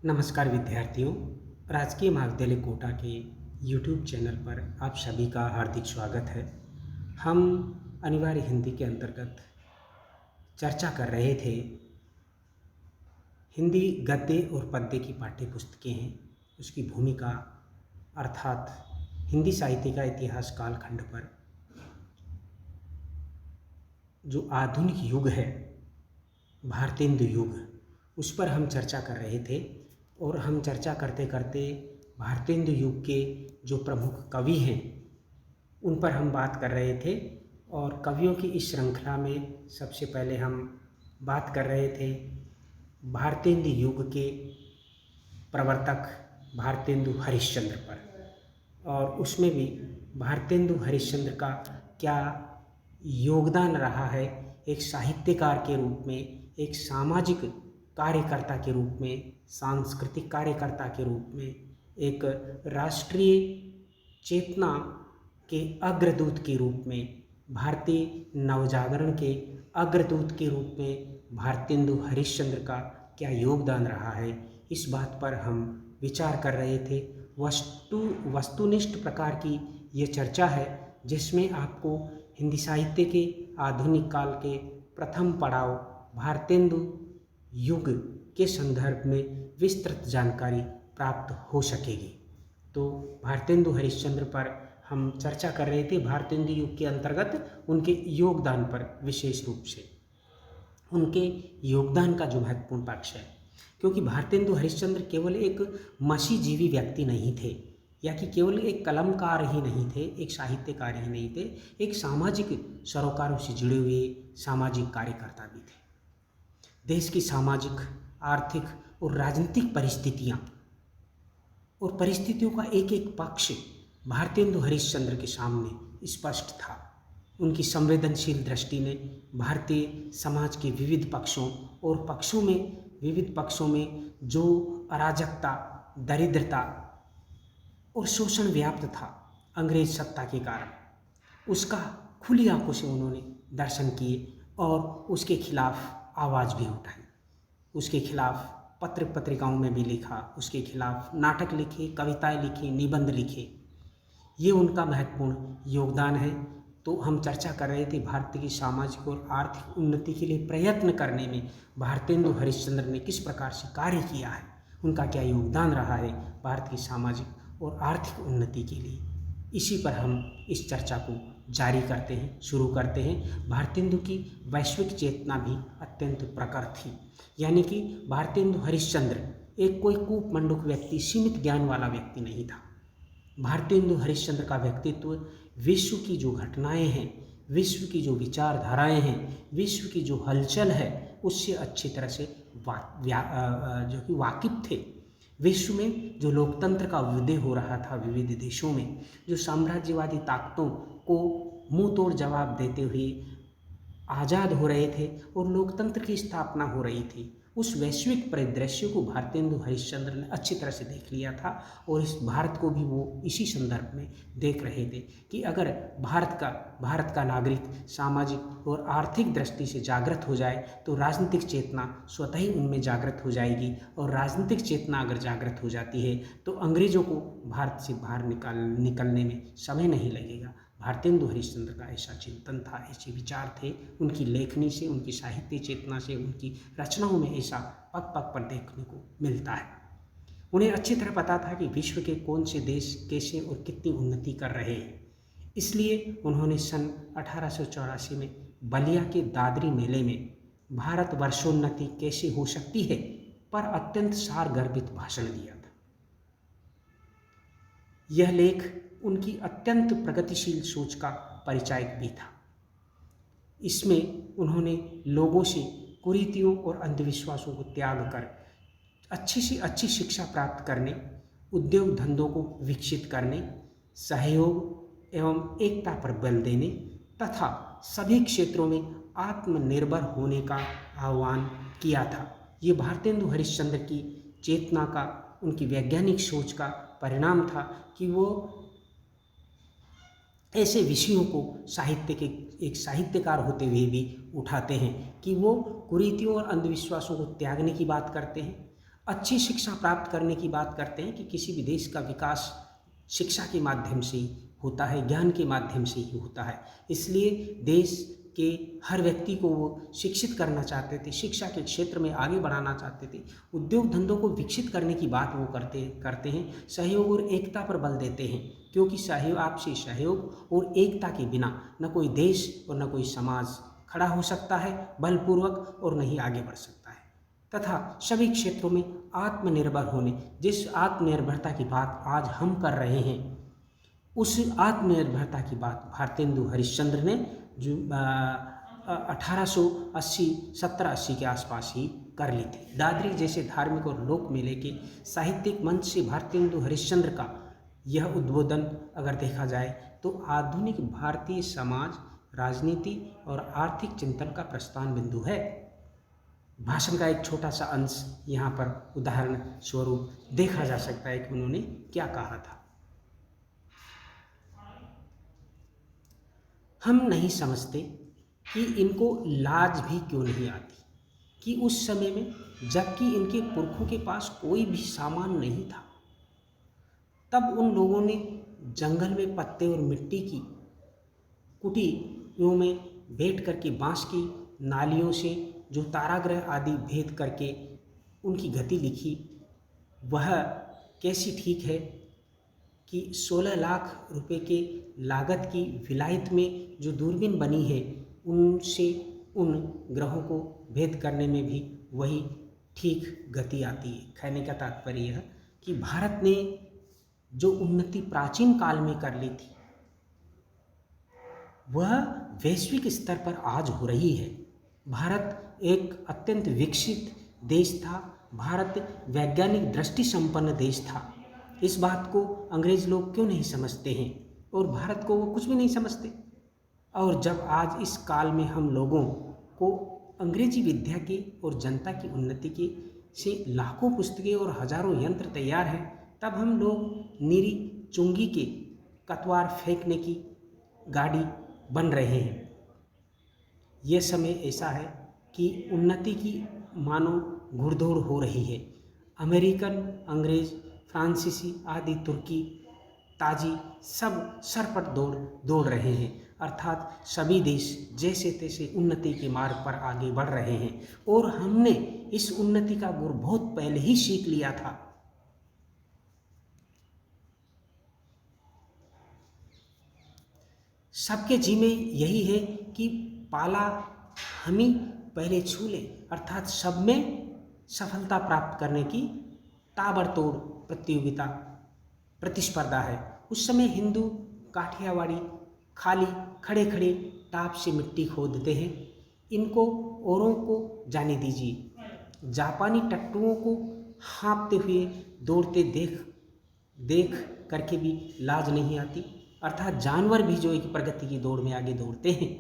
नमस्कार विद्यार्थियों। राजकीय महाविद्यालय कोटा के YouTube चैनल पर आप सभी का हार्दिक स्वागत है। हम अनिवार्य हिंदी के अंतर्गत चर्चा कर रहे थे। हिंदी गद्य और पद्य की पाठ्य पुस्तकें हैं, उसकी भूमिका अर्थात हिंदी साहित्य का इतिहास कालखंड पर जो आधुनिक युग है, भारतेंदु युग, उस पर हम चर्चा कर रहे थे। और हम चर्चा करते करते भारतेंदु युग के जो प्रमुख कवि हैं उन पर हम बात कर रहे थे। और कवियों की इस श्रृंखला में सबसे पहले हम बात कर रहे थे भारतेंदु युग के प्रवर्तक भारतेंदु हरिश्चंद्र पर, और उसमें भी भारतेंदु हरिश्चंद्र का क्या योगदान रहा है एक साहित्यकार के रूप में, एक सामाजिक कार्यकर्ता के रूप में, सांस्कृतिक कार्यकर्ता के रूप में, एक राष्ट्रीय चेतना के अग्रदूत के रूप में, भारतीय नवजागरण के अग्रदूत के रूप में भारतेंदु हरिश्चंद्र का क्या योगदान रहा है, इस बात पर हम विचार कर रहे थे। वस्तुनिष्ठ प्रकार की ये चर्चा है जिसमें आपको हिंदी साहित्य के आधुनिक काल के प्रथम पड़ाव भारतेंदु युग के संदर्भ में विस्तृत जानकारी प्राप्त हो सकेगी। तो भारतेंदु हरिश्चंद्र पर हम चर्चा कर रहे थे, भारतेंदु युग के अंतर्गत उनके योगदान पर, विशेष रूप से उनके योगदान का जो महत्वपूर्ण पक्ष है। क्योंकि भारतेंदु हरिश्चंद्र केवल एक मसीजीवी व्यक्ति नहीं थे, या कि केवल एक कलमकार ही नहीं थे, एक साहित्यकार ही नहीं थे, एक सामाजिक सरोकारों से जुड़े हुए सामाजिक कार्यकर्ता भी थे। देश की सामाजिक, आर्थिक और राजनीतिक परिस्थितियों का एक एक पक्ष भारतेंदु हरिश्चंद्र के सामने स्पष्ट था। उनकी संवेदनशील दृष्टि ने भारतीय समाज के विविध पक्षों में जो अराजकता, दरिद्रता और शोषण व्याप्त था अंग्रेज सत्ता के कारण, उसका खुली आंखों से उन्होंने दर्शन किए और उसके खिलाफ आवाज़ भी उठाई। उसके खिलाफ पत्र पत्रिकाओं में भी लिखा, उसके खिलाफ नाटक लिखे, कविताएं लिखी, निबंध लिखे। ये उनका महत्वपूर्ण योगदान है। तो हम चर्चा कर रहे थे भारत की सामाजिक और आर्थिक उन्नति के लिए प्रयत्न करने में भारतेंदु हरिश्चंद्र ने किस प्रकार से कार्य किया है, उनका क्या योगदान रहा है भारत की सामाजिक और आर्थिक उन्नति के लिए। इसी पर हम इस चर्चा को जारी करते हैं, शुरू करते हैं। भारतेंदु की वैश्विक चेतना भी अत्यंत प्रखर थी, यानी कि भारतेंदु हरिश्चंद्र एक कोई कूप मंडूक व्यक्ति, सीमित ज्ञान वाला व्यक्ति नहीं था। भारतेंदु हरिश्चंद्र का व्यक्तित्व विश्व की जो घटनाएं हैं, विश्व की जो विचारधाराएं हैं, विश्व की जो हलचल है, उससे अच्छी तरह से जो कि वाकिफ थे। विश्व में जो लोकतंत्र का उदय हो रहा था विविध देशों में, जो साम्राज्यवादी ताकतों को मुंह तोड़ जवाब देते हुए आज़ाद हो रहे थे और लोकतंत्र की स्थापना हो रही थी, उस वैश्विक परिदृश्य को भारतेंदु हरिश्चंद्र ने अच्छी तरह से देख लिया था। और इस भारत को भी वो इसी संदर्भ में देख रहे थे कि अगर भारत का नागरिक सामाजिक और आर्थिक दृष्टि से जागृत हो जाए तो राजनीतिक चेतना स्वतः ही उनमें जागृत हो जाएगी, और राजनीतिक चेतना अगर जागृत हो जाती है तो अंग्रेजों को भारत से बाहर निकलने में समय नहीं लगेगा। भारतेंदु हरिश्चंद्र का ऐसा चिंतन था, ऐसे विचार थे। उनकी लेखनी से, उनकी साहित्य चेतना से, उनकी रचनाओं में ऐसा पग पग पर देखने को मिलता है। उन्हें अच्छी तरह पता था कि विश्व के कौन से देश कैसे और कितनी उन्नति कर रहे हैं। इसलिए उन्होंने सन 1884 में बलिया के दादरी मेले में भारत वर्षोन्नति कैसे हो सकती है पर अत्यंत सारगर्भित भाषण दिया था। यह लेख उनकी अत्यंत प्रगतिशील सोच का परिचायक भी था। इसमें उन्होंने लोगों से कुरीतियों और अंधविश्वासों को त्याग कर अच्छी से अच्छी शिक्षा प्राप्त करने, उद्योग धंधों को विकसित करने, सहयोग एवं एकता पर बल देने तथा सभी क्षेत्रों में आत्मनिर्भर होने का आह्वान किया था। ये भारतेंदु हरिश्चंद्र की चेतना का, उनकी वैज्ञानिक सोच का परिणाम था कि वो ऐसे विषयों को साहित्य के एक साहित्यकार होते हुए भी उठाते हैं कि वो कुरीतियों और अंधविश्वासों को त्यागने की बात करते हैं, अच्छी शिक्षा प्राप्त करने की बात करते हैं कि किसी भी देश का विकास शिक्षा के माध्यम से ही होता है, ज्ञान के माध्यम से ही होता है। इसलिए देश के हर व्यक्ति को वो शिक्षित करना चाहते थे, शिक्षा के क्षेत्र में आगे बढ़ाना चाहते थे, उद्योग धंधों को विकसित करने की बात वो करते हैं, सहयोग और एकता पर बल देते हैं, क्योंकि सहयोग, आपसी सहयोग और एकता के बिना न कोई देश और न कोई समाज खड़ा हो सकता है बलपूर्वक, और न ही आगे बढ़ सकता है। तथा सभी क्षेत्रों में आत्मनिर्भर होने, जिस आत्मनिर्भरता की बात आज हम कर रहे हैं, उस आत्मनिर्भरता की बात भारतेंदु हरिश्चंद्र ने जो 1880 1780 के आसपास ही कर ली थी। दादरी जैसे धार्मिक और लोक मेले के साहित्यिक मंच से भारतेंदु हरिश्चंद्र का यह उद्बोधन अगर देखा जाए तो आधुनिक भारतीय समाज, राजनीति और आर्थिक चिंतन का प्रस्थान बिंदु है। भाषण का एक छोटा सा अंश यहाँ पर उदाहरण स्वरूप देखा जा सकता है कि उन्होंने क्या कहा था। हम नहीं समझते कि इनको लाज भी क्यों नहीं आती कि उस समय में, जबकि इनके पुरखों के पास कोई भी सामान नहीं था, तब उन लोगों ने जंगल में पत्ते और मिट्टी की कुटियों में बैठ करके बांस की नालियों से जो तारागृह आदि भेद करके उनकी गति लिखी। वह कैसी ठीक है कि 16 लाख रुपए के लागत की विलायत में जो दूरबीन बनी है, उनसे उन ग्रहों को भेद करने में भी वही ठीक गति आती है। कहने का तात्पर्य यह कि भारत ने जो उन्नति प्राचीन काल में कर ली थी, वह वैश्विक स्तर पर आज हो रही है। भारत एक अत्यंत विकसित देश था, भारत वैज्ञानिक दृष्टि संपन्न देश था। इस बात को अंग्रेज लोग क्यों नहीं समझते हैं, और भारत को वो कुछ भी नहीं समझते। और जब आज इस काल में हम लोगों को अंग्रेजी विद्या के और जनता की उन्नति के से लाखों पुस्तकें और हजारों यंत्र तैयार हैं, तब हम लोग नीरी चुंगी के कतवार फेंकने की गाड़ी बन रहे हैं। यह समय ऐसा है कि उन्नति की मानो घुड़दौड़ हो रही है। अमेरिकन, अंग्रेज, फ्रांसीसी आदि, तुर्की, ताजी सब सर पर दौड़ रहे हैं, अर्थात सभी देश जैसे तैसे उन्नति के मार्ग पर आगे बढ़ रहे हैं। और हमने इस उन्नति का गुर बहुत पहले ही सीख लिया था। सबके जी में यही है कि पाला हम ही पहले छू ले, अर्थात सब में सफलता प्राप्त करने की ताबड़तोड़ प्रतियोगिता, प्रतिस्पर्धा है। उस समय हिंदू काठियावाड़ी खाली खड़े खड़े टाप से मिट्टी खोदते हैं, इनको औरों को जाने दीजिए। जापानी टट्टुओं को हाँफते हुए दौड़ते देख करके भी लाज नहीं आती, अर्थात जानवर भी जो एक प्रगति की दौड़ में आगे दौड़ते हैं,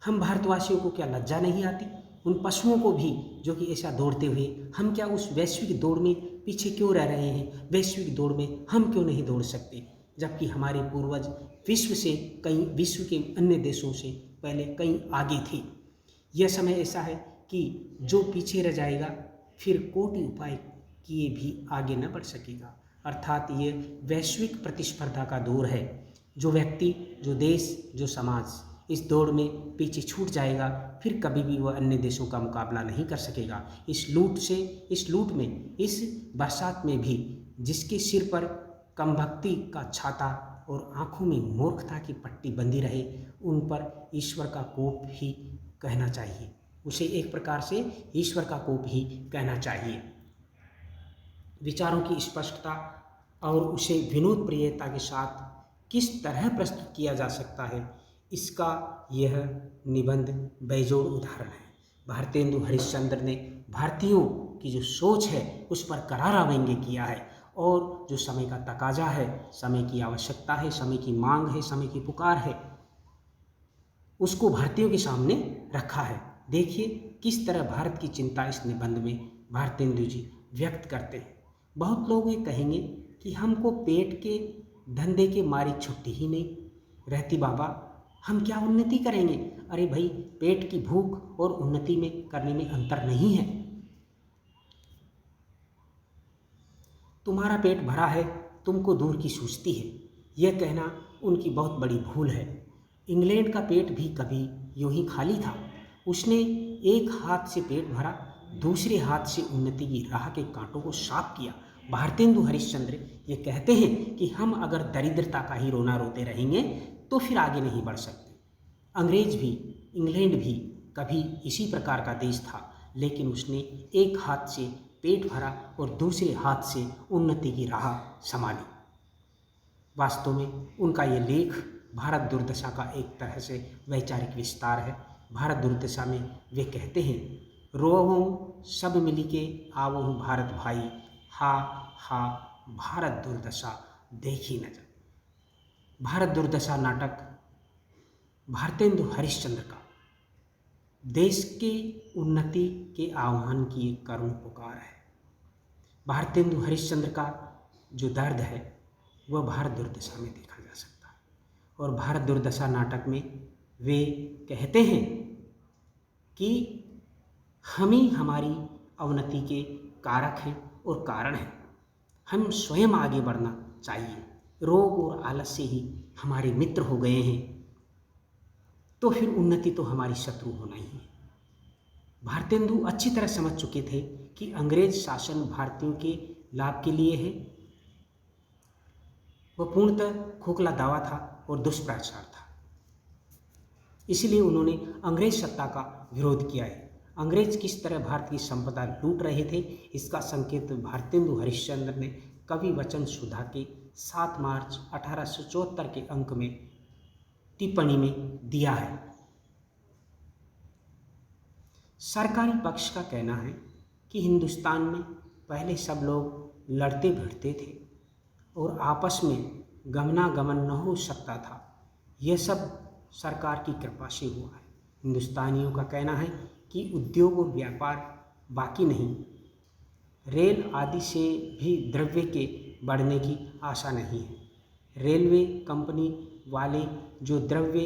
हम भारतवासियों को क्या लज्जा नहीं आती? उन पशुओं को भी जो कि ऐसा दौड़ते हुए, हम क्या उस वैश्विक दौड़ में पीछे क्यों रह रहे हैं? वैश्विक दौड़ में हम क्यों नहीं दौड़ सकते, जबकि हमारे पूर्वज विश्व के अन्य देशों से पहले कहीं आगे थे। यह समय ऐसा है कि जो पीछे रह जाएगा फिर कोटि उपाय किए भी आगे न बढ़ सकेगा, अर्थात ये वैश्विक प्रतिस्पर्धा का दौर है। जो व्यक्ति, जो देश, जो समाज इस दौड़ में पीछे छूट जाएगा, फिर कभी भी वह अन्य देशों का मुकाबला नहीं कर सकेगा। इस लूट में, इस बरसात में भी जिसके सिर पर कमभक्ति का छाता और आंखों में मूर्खता की पट्टी बंधी रहे, उन पर ईश्वर का कोप ही कहना चाहिए, उसे एक प्रकार से ईश्वर का कोप ही कहना चाहिए। विचारों की स्पष्टता और उसे विनोद प्रियता के साथ किस तरह प्रस्तुत किया जा सकता है, इसका यह निबंध बेजोड़ उदाहरण है। भारतेंदु हरिश्चंद्र ने भारतीयों की जो सोच है उस पर करारा व्यंग्य किया है, और जो समय का तकाजा है, समय की आवश्यकता है, समय की मांग है, समय की पुकार है, उसको भारतीयों के सामने रखा है। देखिए किस तरह भारत की चिंता इस निबंध में भारतेंदु जी व्यक्त करते हैं। बहुत लोग ये कहेंगे कि हमको पेट के धंधे के मारी छुट्टी ही नहीं रहती बाबा, हम क्या उन्नति करेंगे? अरे भाई, पेट की भूख और उन्नति में करने में अंतर नहीं है। तुम्हारा पेट भरा है, तुमको दूर की सूझती है, यह कहना उनकी बहुत बड़ी भूल है। इंग्लैंड का पेट भी कभी यूं ही खाली था। उसने एक हाथ से पेट भरा, दूसरे हाथ से उन्नति की राह के कांटों को साफ किया। भारतेंदु हरिश्चंद्र ये कहते हैं कि हम अगर दरिद्रता का ही रोना रोते रहेंगे तो फिर आगे नहीं बढ़ सकते। अंग्रेज भी, इंग्लैंड भी कभी इसी प्रकार का देश था, लेकिन उसने एक हाथ से पेट भरा और दूसरे हाथ से उन्नति की राह संभाली। वास्तव में उनका ये लेख भारत दुर्दशा का एक तरह से वैचारिक विस्तार है। भारत दुर्दशा में वे कहते हैं, रोवों सब मिली के आवों भारत भाई, हा हा भारत दुर्दशा देखी न जा। भारत दुर्दशा नाटक भारतेंदु हरिश्चंद्र का देश के उन्नति के आह्वान की एक करुण पुकार है। भारतेंदु हरिश्चंद्र का जो दर्द है वह भारत दुर्दशा में देखा जा सकता है। और भारत दुर्दशा नाटक में वे कहते हैं कि हम ही हमारी अवनति के कारक हैं और कारण हैं। हम स्वयं आगे बढ़ना चाहिए। रोग और आलस्य ही हमारे मित्र हो गए हैं, तो फिर उन्नति तो हमारी शत्रु होना ही है। भारतेंदु अच्छी तरह समझ चुके थे कि अंग्रेज शासन भारतीयों के लाभ के लिए है। वह पूर्णतः खोखला दावा था और दुष्प्रचार था। इसलिए उन्होंने अंग्रेज सत्ता का विरोध किया है। अंग्रेज किस तरह भारत की संपदा लूट रहे थे, इसका संकेत भारतेंदु हरिश्चंद्र ने कवि वचन सुधा के 7 मार्च 1874 के अंक में टिप्पणी में दिया है। सरकारी पक्ष का कहना है कि हिंदुस्तान में पहले सब लोग लड़ते भिड़ते थे और आपस में गमनागमन न हो सकता था। यह सब सरकार की कृपा से हुआ है। हिंदुस्तानियों का कहना है कि उद्योग और व्यापार बाकी नहीं, रेल आदि से भी द्रव्य के बढ़ने की आशा नहीं है। रेलवे कंपनी वाले जो द्रव्य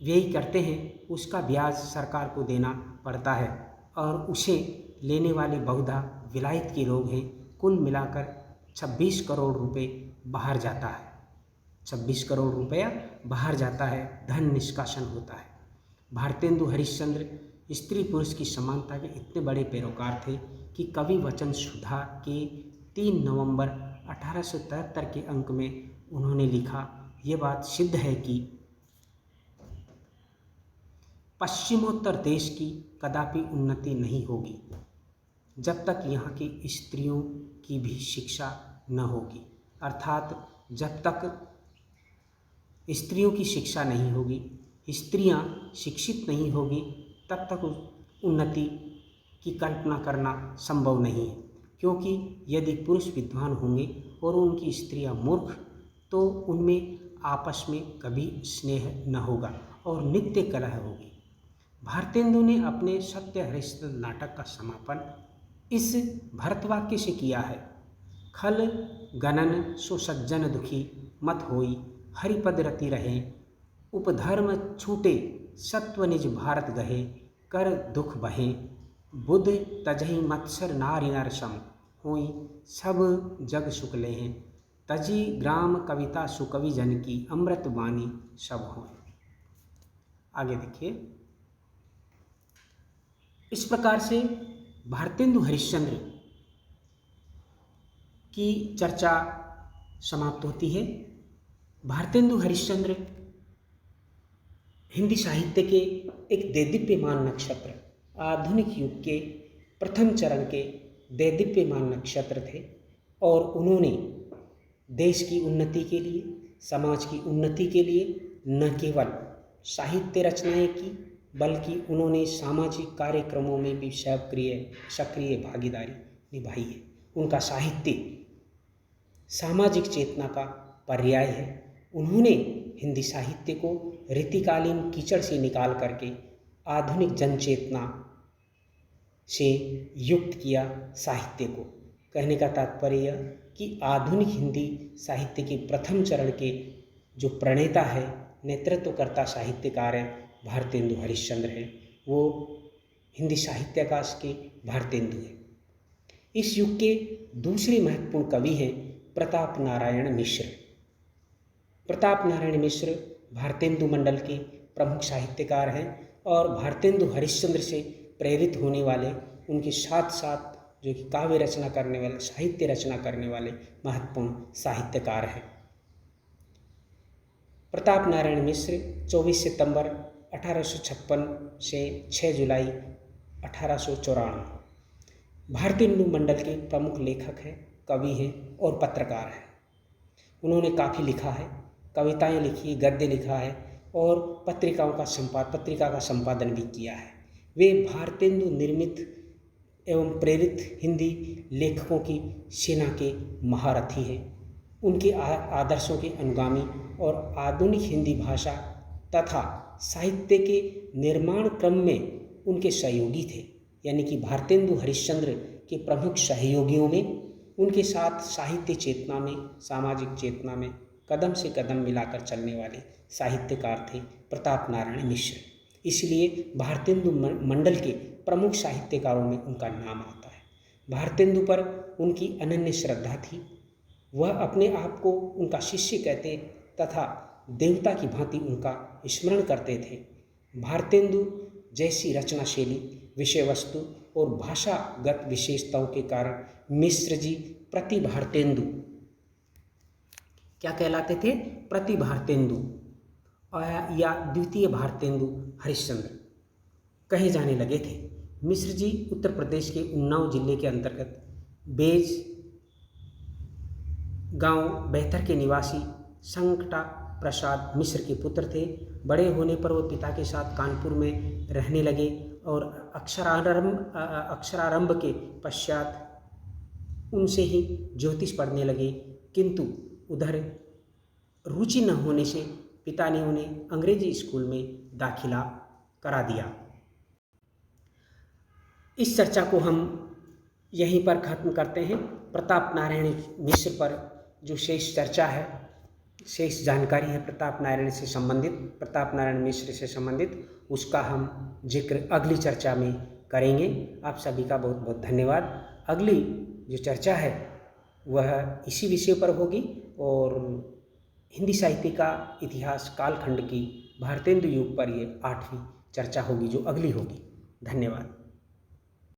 व्यय करते हैं उसका ब्याज सरकार को देना पड़ता है और उसे लेने वाले बहुधा विलायत के लोग हैं। कुल मिलाकर 26 करोड़ रुपए बाहर जाता है। 26 करोड़ रुपया बाहर जाता है, धन निष्कासन होता है। भारतेंदु हरिश्चंद्र स्त्री पुरुष की समानता के इतने बड़े पैरोकार थे कि कवि वचन सुधा के 3 नवंबर 1873 के अंक में उन्होंने लिखा, ये बात सिद्ध है कि पश्चिमोत्तर देश की कदापि उन्नति नहीं होगी जब तक यहाँ की स्त्रियों की भी शिक्षा न होगी। अर्थात जब तक स्त्रियों की शिक्षा नहीं होगी, स्त्रियाँ शिक्षित नहीं होगी, तब तक उन्नति की कल्पना करना संभव नहीं है। क्योंकि यदि पुरुष विद्वान होंगे और उनकी स्त्रियाँ मूर्ख, तो उनमें आपस में कभी स्नेह न होगा और नित्य कलह होगी। भारतेंदु ने अपने सत्य हरिश्चंद्र नाटक का समापन इस भरतवाक्य से किया है, खल गणन सो सज्जन दुखी मत होई, हरिपद रति रहे, उपधर्म छूटे सत्व निज भारत गहे, कर दुख बहे, बुध तजहि मत्सर नारी नर सम, होई सब जग सुख लें, तजी ग्राम कविता सुकवि जन की, अमृत वाणी सब होए। आगे देखिए, इस प्रकार से भारतेंदु हरिश्चंद्र की चर्चा समाप्त होती है। भारतेंदु हरिश्चंद्र हिंदी साहित्य के एक देदीप्यमान नक्षत्र, आधुनिक युग के प्रथम चरण के देदीप्यमान नक्षत्र थे और उन्होंने देश की उन्नति के लिए, समाज की उन्नति के लिए न केवल साहित्य रचनाएं की, बल्कि उन्होंने सामाजिक कार्यक्रमों में भी सक्रिय भागीदारी निभाई है। उनका साहित्य सामाजिक चेतना का पर्याय है। उन्होंने हिंदी साहित्य को रीतिकालीन कीचड़ से निकाल करके आधुनिक जनचेतना से युक्त किया साहित्य को। कहने का तात्पर्य यह कि आधुनिक हिंदी साहित्य के प्रथम चरण के जो प्रणेता है, नेतृत्वकर्ता साहित्यकार हैं, भारतेंदु हरिश्चंद्र हैं। वो हिंदी साहित्याकाश के भारतेंदु हैं। इस युग के दूसरे महत्वपूर्ण कवि हैं प्रताप नारायण मिश्र। प्रताप नारायण मिश्र भारतेंदु मंडल के प्रमुख साहित्यकार हैं और भारतेंदु हरिश्चंद्र से प्रेरित होने वाले, उनके साथ साथ जो कि काव्य रचना करने वाले, साहित्य रचना करने वाले महत्वपूर्ण साहित्यकार हैं। प्रताप नारायण मिश्र 24 सितंबर 1856 से 6 जुलाई 1894 भारतेंदु मंडल के प्रमुख लेखक हैं, कवि हैं और पत्रकार हैं। उन्होंने काफ़ी लिखा है, कविताएं लिखी, गद्य लिखा है और पत्रिका का संपादन भी किया है। वे भारतेंदु निर्मित एवं प्रेरित हिंदी लेखकों की सेना के महारथी हैं। उनके आदर्शों के अनुगामी और आधुनिक हिंदी भाषा तथा साहित्य के निर्माण क्रम में उनके सहयोगी थे। यानी कि भारतेंदु हरिश्चंद्र के प्रमुख सहयोगियों में उनके साथ साहित्य चेतना में, सामाजिक चेतना में कदम से कदम मिलाकर चलने वाले साहित्यकार थे प्रताप नारायण मिश्र। इसलिए भारतेंदु मंडल के प्रमुख साहित्यकारों में उनका नाम आता है। भारतेंदु पर उनकी अनन्य श्रद्धा थी। वह अपने आप को उनका शिष्य कहते तथा देवता की भांति उनका स्मरण करते थे। भारतेंदु जैसी रचना शैली, विषय वस्तु और भाषागत विशेषताओं के कारण मिश्र जी प्रति भारतेंदु क्या कहलाते थे? प्रति भारतेंदु या द्वितीय भारतेंदु हरिश्चंद्र कहे जाने लगे थे। मिश्र जी उत्तर प्रदेश के उन्नाव जिले के अंतर्गत बेज गांव बेहतर के निवासी संकटा प्रसाद मिश्र के पुत्र थे। बड़े होने पर वो पिता के साथ कानपुर में रहने लगे और अक्षरारंभ के पश्चात उनसे ही ज्योतिष पढ़ने लगे, किंतु उधर रुचि न होने से पिता ने उन्हें अंग्रेजी स्कूल में दाखिला करा दिया। इस चर्चा को हम यहीं पर ख़त्म करते हैं। प्रताप नारायण मिश्र पर जो शेष चर्चा है, शेष जानकारी है प्रताप नारायण से संबंधित, प्रताप नारायण मिश्र से संबंधित, उसका हम जिक्र अगली चर्चा में करेंगे। आप सभी का बहुत बहुत धन्यवाद। अगली जो चर्चा है वह इसी विषय पर होगी और हिंदी साहित्य का इतिहास कालखंड की भारतेंदु युग पर ये 8वीं चर्चा होगी जो अगली होगी। धन्यवाद।